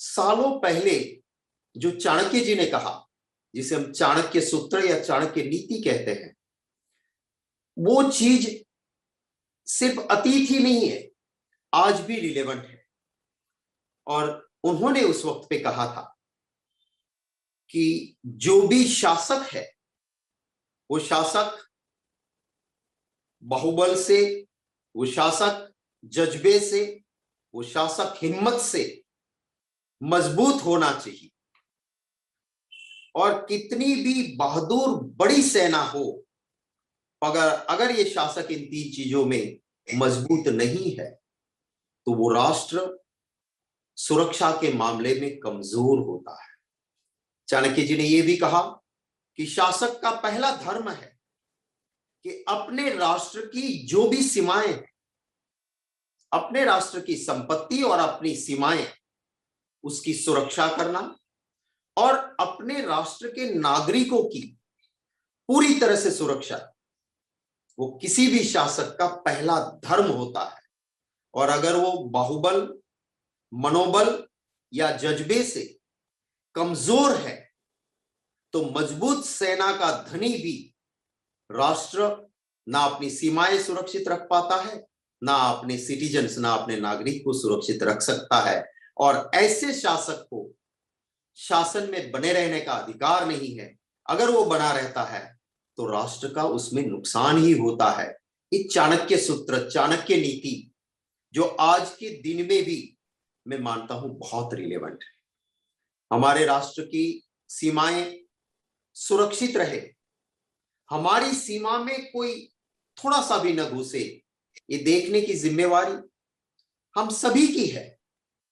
सालों पहले जो चाणक्य जी ने कहा, जिसे हम चाणक्य सूत्र या चाणक्य नीति कहते हैं, वो चीज सिर्फ अतीत ही नहीं है, आज भी रिलेवेंट है। और उन्होंने उस वक्त पे कहा था कि जो भी शासक है वो शासक बाहुबल से, वो शासक जज्बे से, वो शासक हिम्मत से मजबूत होना चाहिए। और कितनी भी बहादुर बड़ी सेना हो, अगर ये शासक इन तीन चीजों में मजबूत नहीं है तो वो राष्ट्र सुरक्षा के मामले में कमजोर होता है। चाणक्य जी ने यह भी कहा कि शासक का पहला धर्म है कि अपने राष्ट्र की जो भी सीमाएं हैं, अपने राष्ट्र की संपत्ति और अपनी सीमाएं, उसकी सुरक्षा करना और अपने राष्ट्र के नागरिकों की पूरी तरह से सुरक्षा, वो किसी भी शासक का पहला धर्म होता है। और अगर वो बाहुबल, मनोबल या जज्बे से कमजोर है तो मजबूत सेना का धनी भी राष्ट्र ना अपनी सीमाएं सुरक्षित रख पाता है, ना अपने सिटीजन्स, ना अपने नागरिक को सुरक्षित रख सकता है। और ऐसे शासक को शासन में बने रहने का अधिकार नहीं है। अगर वो बना रहता है तो राष्ट्र का उसमें नुकसान ही होता है। ये चाणक्य सूत्र, चाणक्य नीति, जो आज के दिन में भी मैं मानता हूं बहुत रिलेवेंट है। हमारे राष्ट्र की सीमाएं सुरक्षित रहे, हमारी सीमा में कोई थोड़ा सा भी न घुसे, ये देखने की जिम्मेवारी हम सभी की है।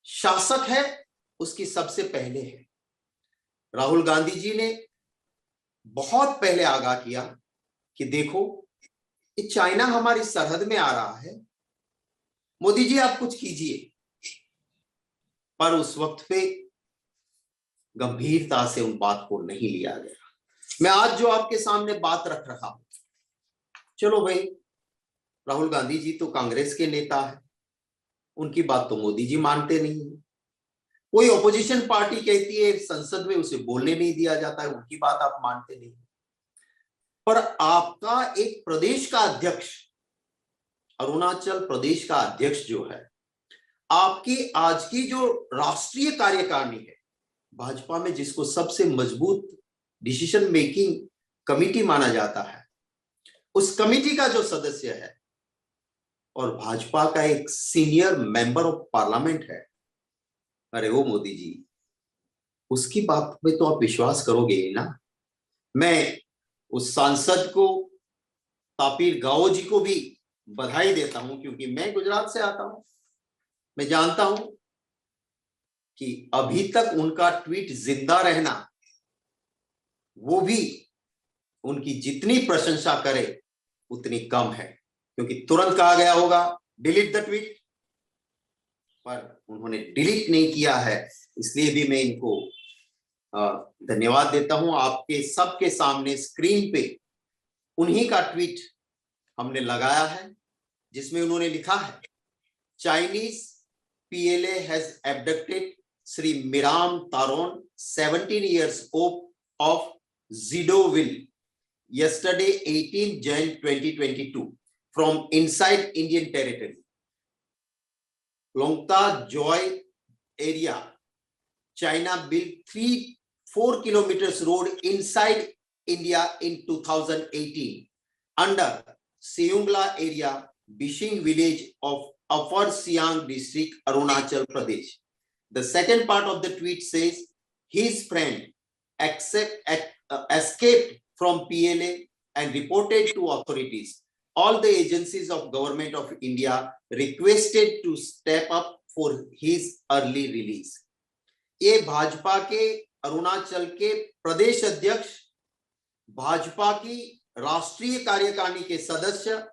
शासक है उसकी सबसे पहले है। राहुल गांधी जी ने बहुत पहले आगाह किया कि देखो ये चाइना हमारी सरहद में आ रहा है, मोदी जी आप कुछ कीजिए। पर उस वक्त पे गंभीरता से उन बात को नहीं लिया गया। मैं आज जो आपके सामने बात रख रहा हूं, चलो भाई राहुल गांधी जी तो कांग्रेस के नेता है, उनकी बात तो मोदी जी मानते नहीं है। कोई ऑपोजिशन पार्टी कहती है संसद में उसे बोलने नहीं दिया जाता है, उनकी बात आप मानते नहीं। पर आपका एक प्रदेश का अध्यक्ष, अरुणाचल प्रदेश का अध्यक्ष जो है, आपकी आज की जो राष्ट्रीय कार्यकारिणी है भाजपा में, जिसको सबसे मजबूत डिसीजन मेकिंग कमिटी माना जाता है, उस कमिटी का जो सदस्य है और भाजपा का एक सीनियर मेंबर ऑफ पार्लियामेंट है, अरे वो मोदी जी, उसकी बात पे तो आप विश्वास करोगे ही ना। मैं उस सांसद को, तापिर गाओ जी को भी बधाई देता हूं, क्योंकि मैं गुजरात से आता हूं। मैं जानता हूं कि अभी तक उनका ट्वीट जिंदा रहना, वो भी उनकी जितनी प्रशंसा करे उतनी कम है, क्योंकि तुरंत कहा गया होगा डिलीट द ट्वीट, पर उन्होंने डिलीट नहीं किया है। इसलिए भी मैं इनको धन्यवाद देता हूं। आपके सबके सामने स्क्रीन पे उन्हीं का ट्वीट हमने लगाया है, जिसमें उन्होंने लिखा है, Chinese PLA has abducted Shri Miram Taron 17 years of Zidoville yesterday 18 Jan 2022 from inside Indian territory. Longta Joy area, China built 4 kilometers road inside India in 2018 under Seungla area, Bishing village of Upper Siang district, Arunachal Pradesh. The second part of the tweet says his friend escaped from PLA and reported to authorities. All the agencies of government of India requested to step up for his early release. ये भाजपा के अरुणाचल के प्रदेश अध्यक्ष, भाजपा की राष्ट्रीय कार्यकारिणी के सदस्य,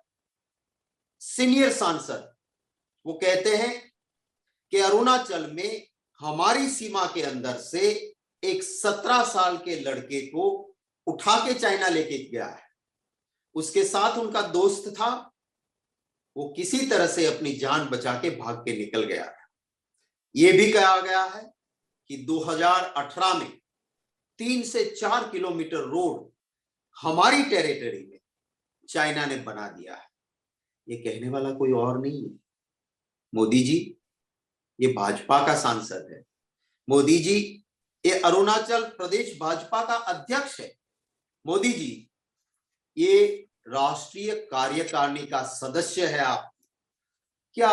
senior सांसद, वो कहते हैं कि अरुणाचल में हमारी सीमा के अंदर से एक 17 साल के लड़के को उठा के चाइना लेके गया है। उसके साथ उनका दोस्त था, वो किसी तरह से अपनी जान बचा के भाग के निकल गया था। यह भी कहा गया है कि 2018 में 3 से 4 किलोमीटर रोड हमारी टेरिटरी में चाइना ने बना दिया है। ये कहने वाला कोई और नहीं है, मोदी जी। ये भाजपा का सांसद है। मोदी जी ये अरुणाचल प्रदेश भाजपा का अध्यक्ष है। मोदी जी ये राष्ट्रीय कार्यकारिणी का सदस्य है। आप क्या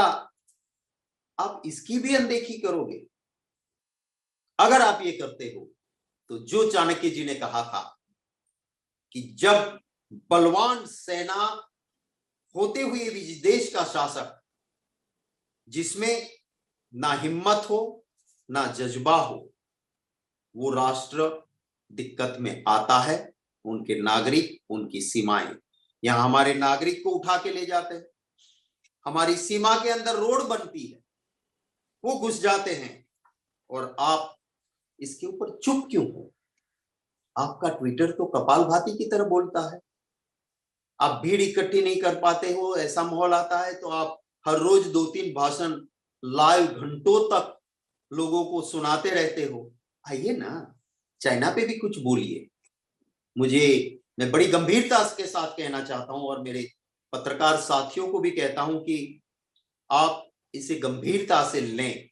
आप इसकी भी अनदेखी करोगे? अगर आप ये करते हो तो जो चाणक्य जी ने कहा था कि जब बलवान सेना होते हुए भी देश का शासक जिसमें ना हिम्मत हो ना जज्बा हो, वो राष्ट्र दिक्कत में आता है। उनके नागरिक, उनकी सीमाएं, यहां हमारे नागरिक को उठा के ले जाते हैं, हमारी सीमा के अंदर रोड बनती है, वो घुस जाते हैं और आप इसके ऊपर चुप क्यों हो? आपका ट्विटर तो कपालभाति की तरह बोलता है। आप भीड़ इकट्ठी नहीं कर पाते हो, ऐसा माहौल आता है तो आप हर रोज 2-3 भाषण लाइव घंटों तक लोगों को सुनाते रहते हो। आइए ना, चाइना पे भी कुछ बोलिए। मैं बड़ी गंभीरता के साथ कहना चाहता हूं और मेरे पत्रकार साथियों को भी कहता हूं कि आप इसे गंभीरता से लें।